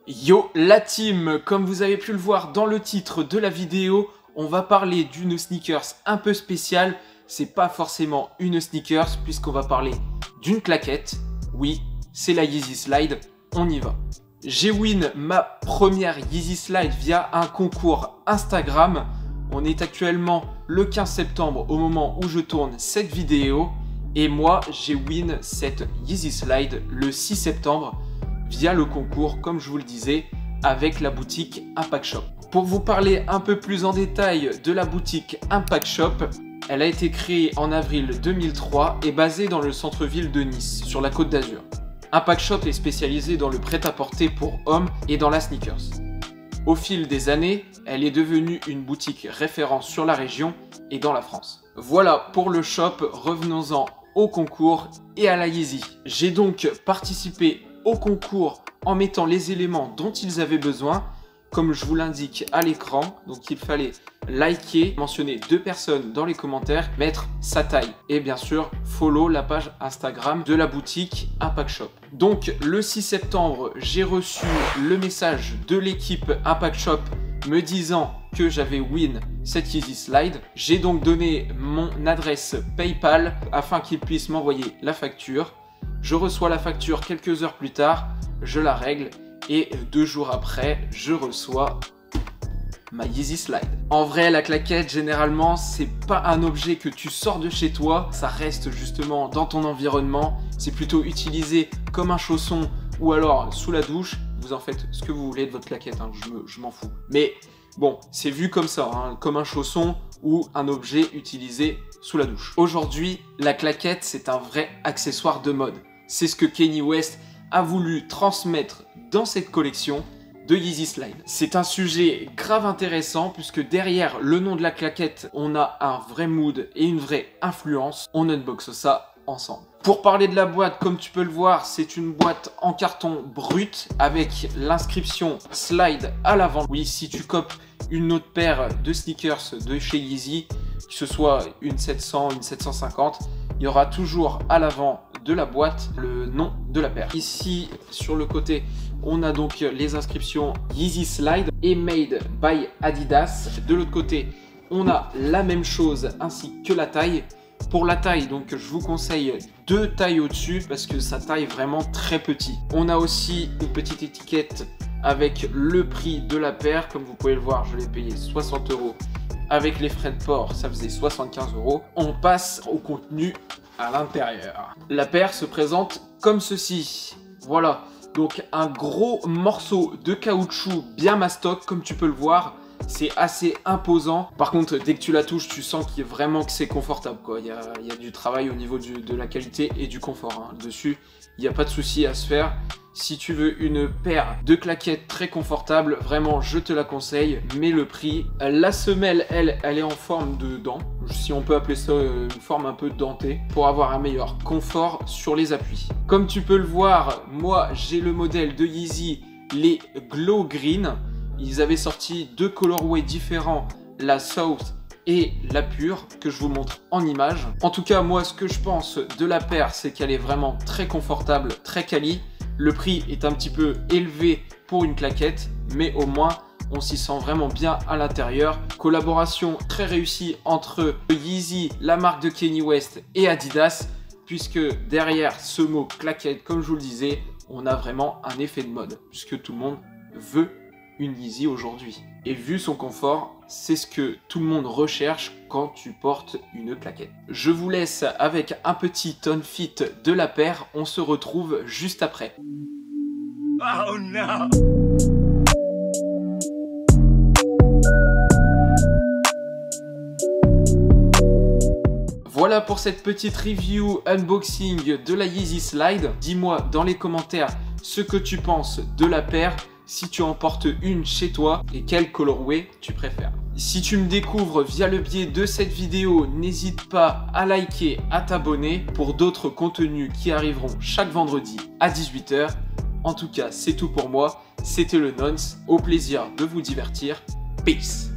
Yo la team, comme vous avez pu le voir dans le titre de la vidéo, on va parler d'une sneakers un peu spéciale. C'est pas forcément une sneakers puisqu'on va parler d'une claquette. Oui, c'est la Yeezy Slide, on y va. J'ai win ma première Yeezy Slide via un concours Instagram. On est actuellement le 15 septembre au moment où je tourne cette vidéo. Et moi, j'ai win cette Yeezy Slide le 6 septembre via le concours, comme je vous le disais, avec la boutique Impact Shop. Pour vous parler un peu plus en détail de la boutique Impact Shop, elle a été créée en avril 2003 et basée dans le centre-ville de Nice, sur la Côte d'Azur. Impact Shop est spécialisée dans le prêt-à-porter pour hommes et dans la sneakers. Au fil des années, elle est devenue une boutique référence sur la région et dans la France. Voilà pour le shop, revenons-en au concours et à la Yeezy. J'ai donc participé au concours en mettant les éléments dont ils avaient besoin, comme je vous l'indique à l'écran. Donc il fallait liker, mentionner 2 personnes dans les commentaires, mettre sa taille et bien sûr follow la page Instagram de la boutique Impact Shop. Donc le 6 septembre, j'ai reçu le message de l'équipe Impact Shop me disant que j'avais win cette Yeezy Slide. J'ai donc donné mon adresse PayPal afin qu'ils puissent m'envoyer la facture. Je reçois la facture quelques heures plus tard, je la règle et 2 jours après, je reçois ma Yeezy Slide. En vrai, la claquette, généralement, c'est pas un objet que tu sors de chez toi, ça reste justement dans ton environnement. C'est plutôt utilisé comme un chausson ou alors sous la douche. Vous en faites ce que vous voulez de votre claquette, hein, je m'en fous. Mais bon, c'est vu comme ça, hein, comme un chausson ou un objet utilisé sous la douche. Aujourd'hui, la claquette, c'est un vrai accessoire de mode. C'est ce que Kanye West a voulu transmettre dans cette collection de Yeezy Slide. C'est un sujet grave intéressant puisque derrière le nom de la claquette, on a un vrai mood et une vraie influence. On unboxe ça ensemble. Pour parler de la boîte, comme tu peux le voir, c'est une boîte en carton brut avec l'inscription Slide à l'avant. Oui, si tu copes une autre paire de sneakers de chez Yeezy, que ce soit une 700, une 750, il y aura toujours à l'avant de la boîte le nom de la paire. Ici, sur le côté, on a donc les inscriptions Yeezy Slide et Made by Adidas. De l'autre côté, on a la même chose ainsi que la taille. Pour la taille, donc je vous conseille 2 tailles au-dessus parce que ça taille vraiment très petit. On a aussi une petite étiquette avec le prix de la paire. Comme vous pouvez le voir, je l'ai payé 60 €. Avec les frais de port, ça faisait 75 €. On passe au contenu à l'intérieur. La paire se présente comme ceci. Voilà, donc un gros morceau de caoutchouc bien mastoc, comme tu peux le voir. C'est assez imposant. Par contre, dès que tu la touches, tu sens qu'il y a vraiment que c'est confortable, quoi. Il y a du travail au niveau de la qualité et du confort, hein. Dessus, il n'y a pas de souci à se faire. Si tu veux une paire de claquettes très confortable, vraiment, je te la conseille. Mais le prix, la semelle, elle est en forme de dent. Si on peut appeler ça une forme un peu dentée, pour avoir un meilleur confort sur les appuis. Comme tu peux le voir, moi, j'ai le modèle de Yeezy, les Glow Green. Ils avaient sorti 2 colorways différents, la South et la Pure, que je vous montre en image. En tout cas, moi, ce que je pense de la paire, c'est qu'elle est vraiment très confortable, très quali. Le prix est un petit peu élevé pour une claquette, mais au moins, on s'y sent vraiment bien à l'intérieur. Collaboration très réussie entre Yeezy, la marque de Kanye West, et Adidas, puisque derrière ce mot claquette, comme je vous le disais, on a vraiment un effet de mode, puisque tout le monde veut une Yeezy aujourd'hui. Et vu son confort, c'est ce que tout le monde recherche quand tu portes une claquette. Je vous laisse avec un petit on fit de la paire. On se retrouve juste après. Oh no! Voilà pour cette petite review unboxing de la Yeezy Slide. Dis-moi dans les commentaires ce que tu penses de la paire, si tu en portes une chez toi et quel colorway tu préfères. Si tu me découvres via le biais de cette vidéo, n'hésite pas à liker, à t'abonner pour d'autres contenus qui arriveront chaque vendredi à 18 h. En tout cas, c'est tout pour moi. C'était le Nonce. Au plaisir de vous divertir. Peace!